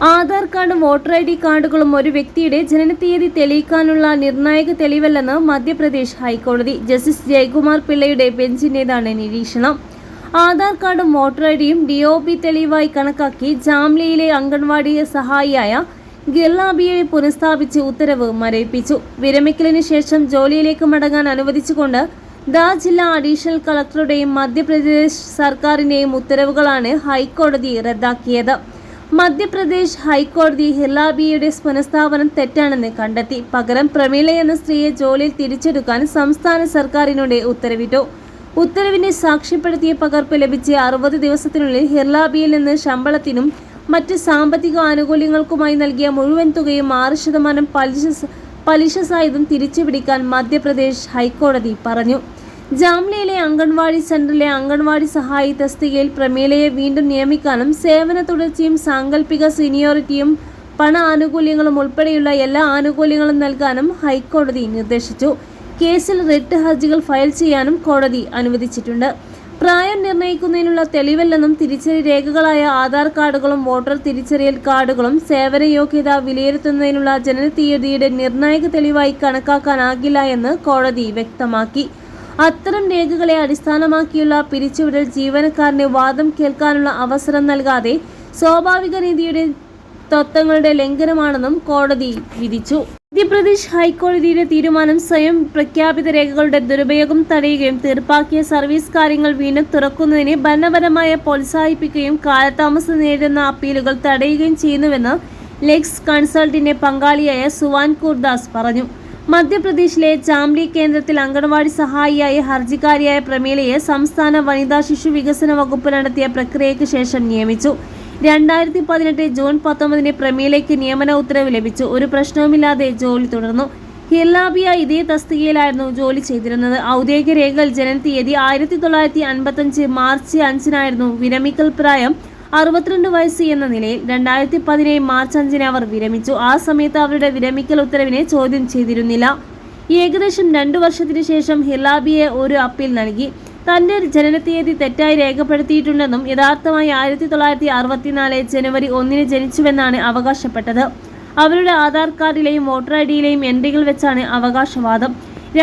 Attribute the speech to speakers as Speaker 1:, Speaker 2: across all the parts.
Speaker 1: ആധാർ കാർഡും voter ID കാർഡുകളും ഒരു വ്യക്തിയുടെ ജനനത്തീയതി തെളിയിക്കാനുള്ള നിർണായക തെളിവല്ലെന്ന് മധ്യപ്രദേശ് ഹൈക്കോടതി. ജസ്റ്റിസ് ജയകുമാർ പിള്ളയുടെ ബെഞ്ചിന്റേതാണ് നിരീക്ഷണം. ആധാർ കാർഡും വോട്ടർ IDയും DOB തെളിവായി കണക്കാക്കി ജാംലിയിലെ അംഗൻവാടി സഹായിയായ ഗിർലാബിയെ പുനഃസ്ഥാപിച്ച് ഉത്തരവ് മരവിപ്പിച്ചു. വിരമിക്കലിന് ശേഷം ജോലിയിലേക്ക് മടങ്ങാൻ അനുവദിച്ചുകൊണ്ട് ജില്ലാ അഡീഷണൽ കളക്ടറുടെയും മധ്യപ്രദേശ് സർക്കാരിന്റെയും ഉത്തരവുകളാണ് ഹൈക്കോടതി റദ്ദാക്കിയത്. മധ്യപ്രദേശ് ഹൈക്കോടതി ഹിർലാബിയുടെ പുനഃസ്ഥാപനം തെറ്റാണെന്ന് കണ്ടെത്തി. പകരം പ്രമീള എന്ന സ്ത്രീയെ ജോലിയിൽ തിരിച്ചെടുക്കാൻ സംസ്ഥാന സർക്കാരിനോട് ഉത്തരവിട്ടു. ഉത്തരവിന്റെ സാക്ഷ്യപ്പെടുത്തിയ പകർപ്പ് ലഭിച്ച് 60 ദിവസത്തിനുള്ളിൽ ഹിർലാബിയിൽ നിന്ന് ശമ്പളത്തിനും മറ്റ് സാമ്പത്തിക ആനുകൂല്യങ്ങൾക്കുമായി നൽകിയ മുഴുവൻ തുകയും 6% പലിശ സഹിതം തിരിച്ചുപിടിക്കാൻ മധ്യപ്രദേശ് ഹൈക്കോടതി പറഞ്ഞു. ജാംലിയിലെ അംഗൻവാടി സെന്ററിലെ അംഗൻവാടി സഹായി തസ്തികയിൽ പ്രമീളയെ വീണ്ടും നിയമിക്കാനും സേവന തുടർച്ചയും സാങ്കല്പിക സീനിയോറിറ്റിയും പണ ആനുകൂല്യങ്ങളും ഉൾപ്പെടെയുള്ള എല്ലാ ആനുകൂല്യങ്ങളും നൽകാനും ഹൈക്കോടതി നിർദ്ദേശിച്ചു. കേസിൽ റിട്ട് ഹർജികൾ ഫയൽ ചെയ്യാനും കോടതി അനുവദിച്ചിട്ടുണ്ട്. പ്രായം നിർണ്ണയിക്കുന്നതിനുള്ള തെളിവല്ലെന്നും തിരിച്ചറി രേഖകളായ ആധാർ കാർഡുകളും വോട്ടർ തിരിച്ചറിയൽ കാർഡുകളും സേവന യോഗ്യത വിലയിരുത്തുന്നതിനുള്ള ജനനത്തീയതിയുടെ നിർണായക തെളിവായി കണക്കാക്കാനാകില്ല എന്ന് കോടതി വ്യക്തമാക്കി. അത്തരം രേഖകളെ അടിസ്ഥാനമാക്കിയുള്ള പിരിച്ചുവിടൽ ജീവനക്കാരന് വാദം കേൾക്കാനുള്ള അവസരം നൽകാതെ സ്വാഭാവിക നീതിയുടെ തത്വങ്ങളുടെ ലംഘനമാണെന്നും കോടതി വിധിച്ചു. മധ്യപ്രദേശ് ഹൈക്കോടതിയുടെ തീരുമാനം സ്വയം പ്രഖ്യാപിത രേഖകളുടെ ദുരുപയോഗം തടയുകയും തീർപ്പാക്കിയ സർവീസ് കാര്യങ്ങൾ വീണ്ടും തുറക്കുന്നതിനെ ഭരണപരമായി പ്രോത്സാഹിപ്പിക്കുകയും കാലതാമസം നേരിടുന്ന അപ്പീലുകൾ തടയുകയും ചെയ്യുന്നുവെന്ന് ലെക്സ് കൺസൾട്ടിന്റെ പങ്കാളിയായ സുവാൻകൂർ ദാസ് പറഞ്ഞു. മധ്യപ്രദേശിലെ ജാംലി കേന്ദ്രത്തിൽ അംഗൻവാടി സഹായിയായ ഹർജിക്കാരിയായ പ്രമീളയെ സംസ്ഥാന വനിതാ ശിശു വികസന വകുപ്പ് നടത്തിയ പ്രക്രിയയ്ക്ക് ശേഷം നിയമിച്ചു. 2018 ജൂൺ 19 പ്രമീളയ്ക്ക് നിയമന ഉത്തരവ് ലഭിച്ചു. ഒരു പ്രശ്നവുമില്ലാതെ ജോലി തുടർന്നു. ഹിർലാബിയ ഇതേ തസ്തികയിലായിരുന്നു ജോലി ചെയ്തിരുന്നത്. ഔദ്യോഗിക രേഖകൾ ജനനത്തീയതി 1955 മാർച്ച് 5 വിരമിക്കൽ പ്രായം 62 വയസ്സ് എന്ന നിലയിൽ. 2017 മാർച്ച് 5 അവർ വിരമിച്ചു. ആ സമയത്ത് അവരുടെ വിരമിക്കൽ ഉത്തരവിനെ ചോദ്യം ചെയ്തിരുന്നില്ല. ഏകദേശം 2 വർഷത്തിന് ശേഷം ഹിർലാബിയെ ഒരു അപ്പീൽ നൽകി. തന്റെ ജനനത്തീയതി തെറ്റായി രേഖപ്പെടുത്തിയിട്ടുണ്ടെന്നും യഥാർത്ഥമായി 1964 ജനുവരി 1 ജനിച്ചുവെന്നാണ് അവകാശപ്പെട്ടത്. അവരുടെ ആധാർ കാർഡിലെയും വോട്ടർ IDയിലെയും എൻട്രികൾ വെച്ചാണ് അവകാശവാദം.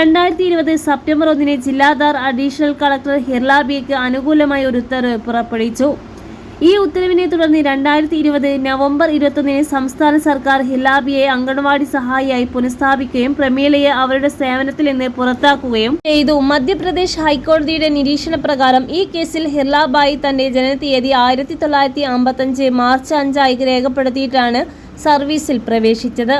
Speaker 1: 2020 സെപ്റ്റംബർ 1 ജില്ലാ അഡീഷണൽ കളക്ടർ ഹിർലാബിയയ്ക്ക് അനുകൂലമായി ഒരു ഉത്തരവ് പുറപ്പെടുവിച്ചു. ഈ ഉത്തരവിനെ തുടർന്ന് 2020 നവംബർ 21 സംസ്ഥാന സർക്കാർ ഹിർലാബിയെ അംഗൻവാടി സഹായിയായി പുനഃസ്ഥാപിക്കുകയും പ്രമീളയെ അവരുടെ സേവനത്തിൽ നിന്ന് പുറത്താക്കുകയും ചെയ്തു. മധ്യപ്രദേശ് ഹൈക്കോടതിയുടെ നിരീക്ഷണ പ്രകാരം ഈ കേസിൽ ഹിർലാബായി തന്റെ ജനനത്തീയതി 1955 മാർച്ച് 5 രേഖപ്പെടുത്തിയിട്ടാണ് സർവീസിൽ പ്രവേശിച്ചത്.